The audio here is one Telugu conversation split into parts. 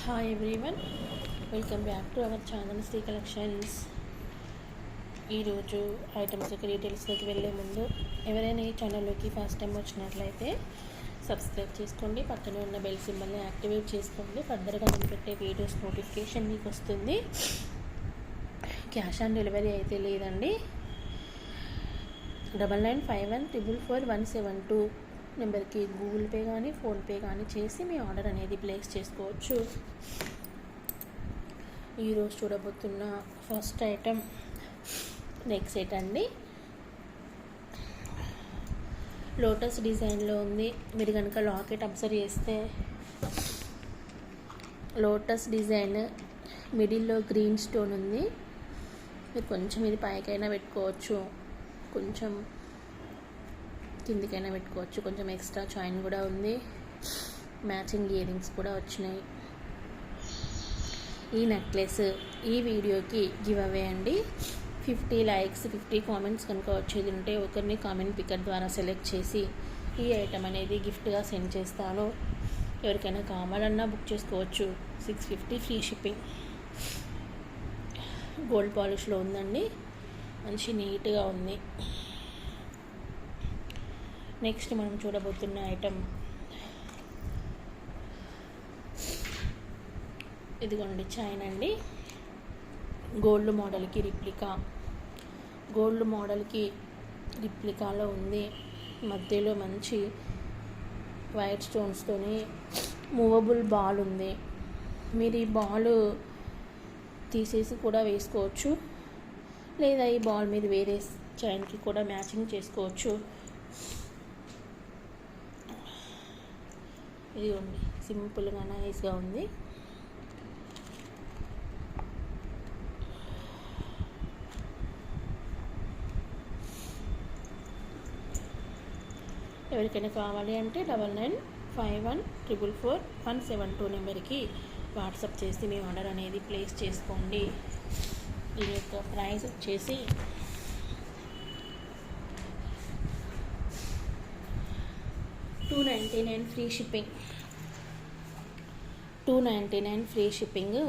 Hi everyone, welcome back to our channel Shri collections. ఈరోజు ఐటమ్స్ యొక్క డీటెయిల్స్లోకి వెళ్ళే ముందు ఎవరైనా ఈ ఛానల్లోకి ఫస్ట్ టైం వచ్చినట్లయితే సబ్స్క్రైబ్ చేసుకోండి, పక్కనే ఉన్న బెల్ సింబల్ని యాక్టివేట్ చేసుకోండి. ఫర్దర్గా నేను పెట్టే వీడియోస్ నోటిఫికేషన్ మీకు వస్తుంది. క్యాష్ ఆన్ డెలివరీ అయితే లేదండి. 9951444172 నెంబర్కి గూగుల్ పే కానీ ఫోన్పే కానీ చేసి మీ ఆర్డర్ అనేది ప్లేస్ చేసుకోవచ్చు. ఈరోజు చూడబోతున్న ఫస్ట్ ఐటమ్ నెక్ సెట్ అండి. లోటస్ డిజైన్లో ఉంది. మీరు కనుక లాకెట్ అబ్జర్వ్ చేస్తే లోటస్ డిజైన్ మిడిల్లో గ్రీన్ స్టోన్ ఉంది. మీరు కొంచెం ఇది పైకైనా పెట్టుకోవచ్చు, కొంచెం కిందికైనా పెట్టుకోవచ్చు. కొంచెం ఎక్స్ట్రా చైన్ కూడా ఉంది. మ్యాచింగ్ ఇయర్ రింగ్స్ కూడా వచ్చినాయి. ఈ నెక్లెస్ ఈ వీడియోకి గివ్ అవే అండి. 50 లైక్స్ 50 కామెంట్స్ కనుక వచ్చేది ఉంటే ఒకరిని కామెంట్ పికర్ ద్వారా సెలెక్ట్ చేసి ఈ ఐటమ్ అనేది గిఫ్ట్గా సెండ్ చేస్తాను. ఎవరికైనా కావాలన్నా బుక్ చేసుకోవచ్చు. 650 ఫ్రీ షిప్పింగ్. గోల్డ్ పాలిష్లో ఉందండి, మంచి నీట్గా ఉంది. నెక్స్ట్ మనం చూడబోతున్న ఐటమ్ ఇదిగోండి, చైన్ అండి. గోల్డ్ మోడల్కి రిప్లికాలో ఉంది. మధ్యలో మంచి వైట్ స్టోన్స్తోని మూవబుల్ బాల్ ఉంది. మీరు ఈ బాల్ తీసేసి కూడా వేసుకోవచ్చు, లేదా ఈ బాల్ మీద వేరే చైన్కి కూడా మ్యాచింగ్ చేసుకోవచ్చు. ఇది ఉంది, సింపుల్గా నైస్గా ఉంది. ఎవరికైనా కావాలి అంటే 9951444172 నెంబర్కి వాట్సాప్ చేసి మీ ఆర్డర్ అనేది ప్లేస్ చేసుకోండి. దీని యొక్క ప్రైస్ వచ్చేసి $299 free shipping. 299 free shipping.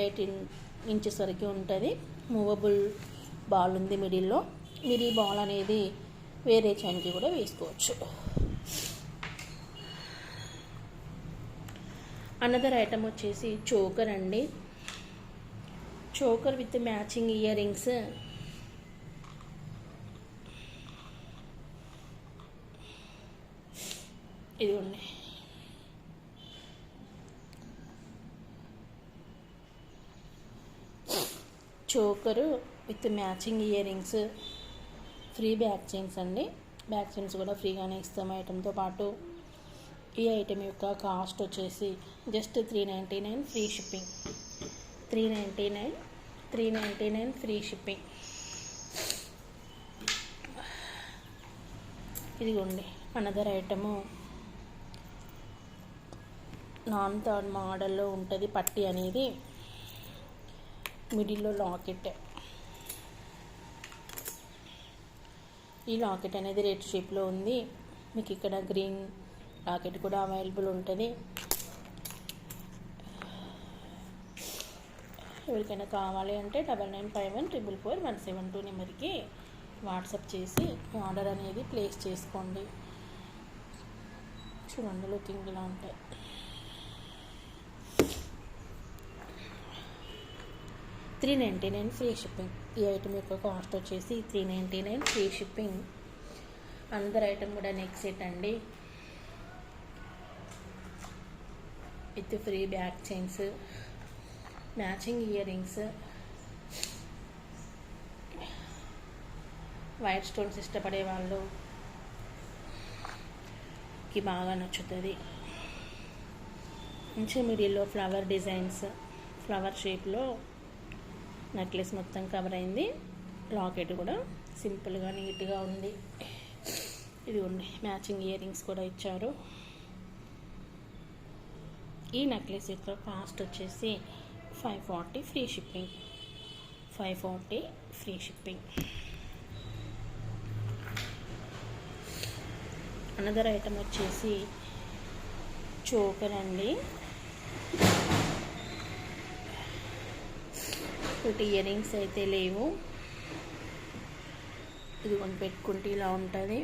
18 inches వరకు ఉంటుంది. మూవబుల్ బాల్ ఉంది మిడిల్లో. మీరు ఈ బాల్ అనేది వేరే చైన్కి కూడా వేసుకోవచ్చు. అనదర్ ఐటమ్ వచ్చేసి చోకర్ అండి. Choker with matching earrings. ఇదిగోండి, choker with matching earrings. Free back chains అండి. బ్యాక్ చైన్స్ కూడా ఫ్రీగానే ఇస్తాం ఐటెంతో పాటు. ఈ ఐటెం యొక్క కాస్ట్ వచ్చేసి just $399 free shipping. $399 free shipping. ఇదిగోండి అనదర్ ఐటము నాన్ థర్డ్ మోడల్లో ఉంటుంది. పట్టి అనేది మిడిల్లో లాకెట్. ఈ లాకెట్ అనేది రెడ్ షేప్లో ఉంది. మీకు ఇక్కడ గ్రీన్ లాకెట్ కూడా అవైలబుల్ ఉంటుంది. ఎవరికైనా కావాలి అంటే 9951444172 నెంబర్కి వాట్సాప్ చేసి ఆర్డర్ అనేది ప్లేస్ చేసుకోండి. చూడండి, లుకింగ్ ఇలా ఉంటాయి. $399 ఫ్రీ షిప్పింగ్. ఈ ఐటమ్ యొక్క కాస్ట్ వచ్చేసి $399 ఫ్రీ షిప్పింగ్. అందరు ఐటమ్ కూడా నెక్ సెట్ అండి, with free back chains, matching ear rings. White stones ఇష్టపడే వాళ్ళకి బాగా నచ్చుతుంది. మంచి మిడిల్లో ఫ్లవర్ డిజైన్స్, ఫ్లవర్ షేప్లో నెక్లెస్ మొత్తం కవర్ అయింది. లాకెట్ కూడా సింపుల్గా నీట్గా ఉంది. ఇది ఉంది, మ్యాచింగ్ ఇయర్ రింగ్స్ కూడా ఇచ్చారు. ఈ నెక్లెస్ యొక్క కాస్ట్ వచ్చేసి $540 free shipping. 540 free shipping. Another item వచ్చేసి చోకర్ అండి. ఒకటి ఇయర్ రింగ్స్ అయితే లేవు. ఇది కొన్ని పెట్టుకుంటే ఇలా ఉంటుంది.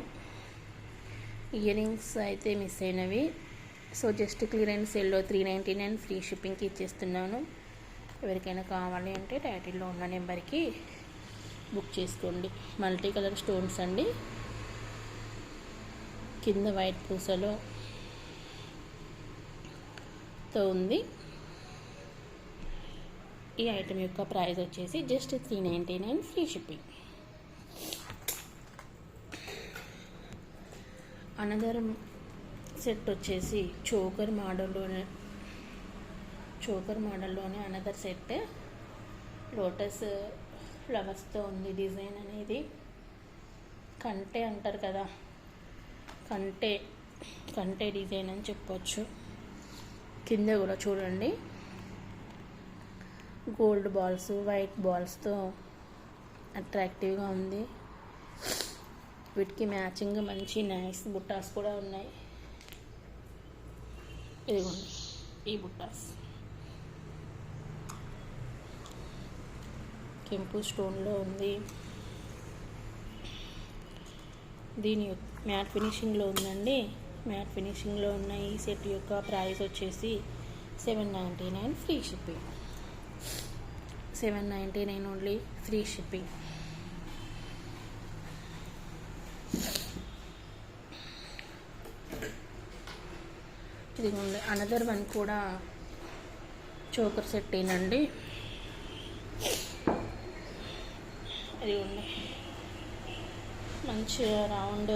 ఇయర్ రింగ్స్ అయితే మిస్ అయినవి. సో జస్ట్ క్లియరెన్స్ సేల్లో 399 ఫ్రీ షిప్పింగ్కి ఇచ్చేస్తున్నాను. ఎవరికైనా కావాలి అంటే టైటిల్లో ఉన్న నెంబర్కి బుక్ చేసుకోండి. మల్టీ కలర్ స్టోన్స్ అండి. కింద వైట్ పూసలో తో ఉంది. ఈ ఐటెం యొక్క ప్రైస్ వచ్చేసి just 399 free shipping. Another set వచ్చేసి చోకర్ మోడల్లోనే అనదర్ సెట్. లోటస్ ఫ్లవర్స్తో ఉంది. డిజైన్ అనేది కంటే అంటారు కదా, కంటే డిజైన్ అని చెప్పొచ్చు. కింద కూడా చూడండి గోల్డ్ బాల్స్, వైట్ బాల్స్తో అట్రాక్టివ్గా ఉంది. వీటికి మ్యాచింగ్ మంచి నైస్ బుట్టాస్ కూడా ఉన్నాయి. ఇదిగోండి ఈ బుట్టాస్ కెంపు స్టోన్లో ఉంది. దీని మ్యాట్ ఫినిషింగ్లో ఉందండి. మ్యాట్ ఫినిషింగ్లో ఉన్న ఈ సెట్ యొక్క ప్రైస్ వచ్చేసి 799 free shipping. 799 only free shipping. ఇది అనదర్ వన్ కూడా చోకర్ సెట్ ఏనండి. ఇది ఉంది మంచి రౌండ్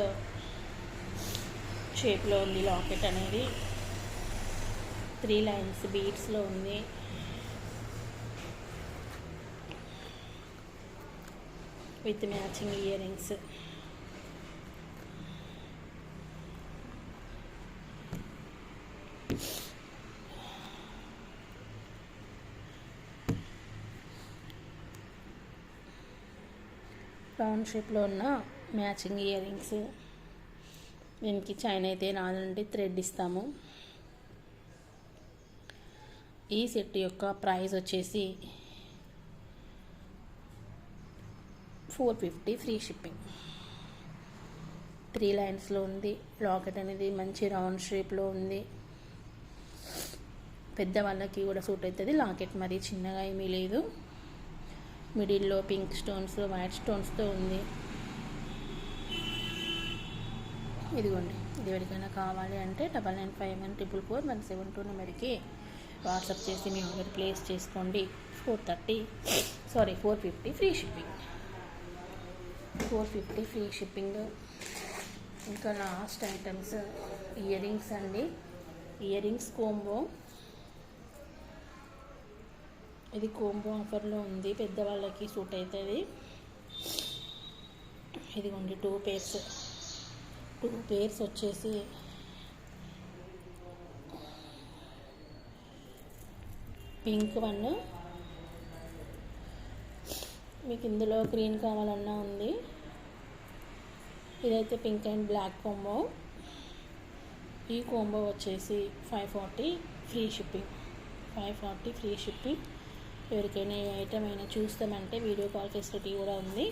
షేప్లో ఉంది. లాకెట్ అనేది 3 లైన్స్ బీడ్స్లో ఉంది. With matching ear rings. Round షేప్లో ఉన్న మ్యాచింగ్ ఇయర్ రింగ్స్. దీనికి చైన్ అయితే రాదండి, థ్రెడ్ ఇస్తాము. ఈ సెట్ యొక్క ప్రైస్ వచ్చేసి 450 ఫ్రీ షిప్పింగ్. 3 లైన్స్లో ఉంది. లాకెట్ అనేది మంచి రౌండ్ షేప్లో ఉంది. పెద్దవాళ్ళకి కూడా సూట్ అవుతుంది. లాకెట్ మరీ చిన్నగా ఏమీ లేదు. మిడిల్లో పింక్ స్టోన్స్, వైట్ స్టోన్స్తో ఉంది. ఇదిగోండి. ఇది ఎవరికైనా కావాలి అంటే 9951444172 నెంబర్కి వాట్సాప్ చేసి మీ ఆర్డర్ ప్లేస్ చేసుకోండి. 450 ఫ్రీ షిప్పింగ్. 450 free shipping. ఇంకా లాస్ట్ ఐటమ్స్ ఇయర్ రింగ్స్ అండి. Ear rings combo. ఇది కోంబో ఆఫర్లో ఉంది. పెద్దవాళ్ళకి సూట్ అవుతుంది. ఇదిగోండి 2 పేర్స్ వచ్చేసి పింక్ వన్, మీకు ఇందులో గ్రీన్ కావాలన్నా ఉంది. ఇదైతే పింక్ అండ్ బ్లాక్ కోంబో. ఈ కోంబో వచ్చేసి 540 ఫ్రీ షిప్పింగ్. 540 free shipping. ఎవరికైనా ఏ ఐటమ్ అయినా చూస్తామంటే వీడియో కాల్ ఫెసిలిటీ కూడా ఉంది.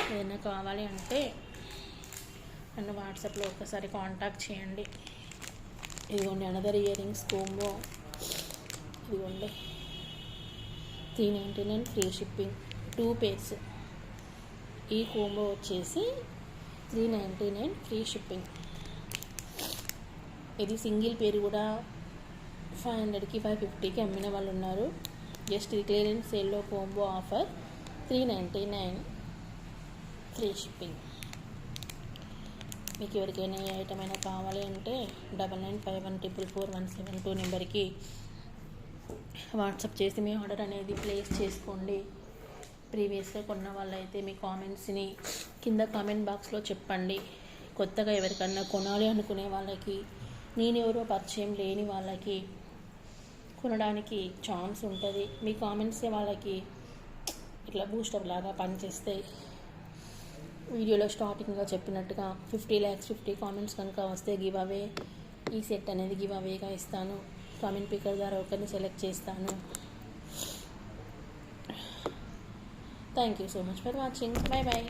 ఏదైనా కావాలి అంటే నన్ను వాట్సాప్లో ఒకసారి కాంటాక్ట్ చేయండి. ఇదిగోండి అనదర్ ఇయర్ రింగ్స్ కోంబో. ఇదిగోండి 399 ఫ్రీ షిప్పింగ్. 2 పేర్స్. ఈ కోంబో వచ్చేసి 399 ఫ్రీ షిప్పింగ్. ఇది సింగిల్ పేరు కూడా 500కి 550కి అమ్మిన వాళ్ళు ఉన్నారు. జస్ట్ ఇది క్లియరెన్స్ సేల్లో కోంబో ఆఫర్ 399 ఫ్రీ షిప్పింగ్. మీకు ఎవరికైనా ఏ ఐటమ్ అయినా కావాలి అంటే 9951444172 నెంబర్కి వాట్సాప్ చేసి మీ ఆర్డర్ అనేది ప్లేస్ చేసుకోండి. ప్రీవియస్గా కొన్న వాళ్ళైతే మీ కామెంట్స్ని కింద కామెంట్ బాక్స్లో చెప్పండి. కొత్తగా ఎవరికన్నా కొనాలి అనుకునే వాళ్ళకి, నేనెవరో పరిచయం లేని వాళ్ళకి కొనడానికి ఛాన్స్ ఉంటుంది. మీ కామెంట్సే వాళ్ళకి ఇట్లా బూస్టర్ లాగా పనిచేస్తాయి. వీడియోలో స్టార్టింగ్గా చెప్పినట్టుగా 50 lakhs 50 కామెంట్స్ కనుక వస్తే గివ్ అవే ఈ సెట్ అనేది గివ్ అవేగా ఇస్తాను. కామెంట్ పికర్ ద్వారా ఒకరిని సెలెక్ట్ చేస్తాను. Thank you so much for watching. Bye bye.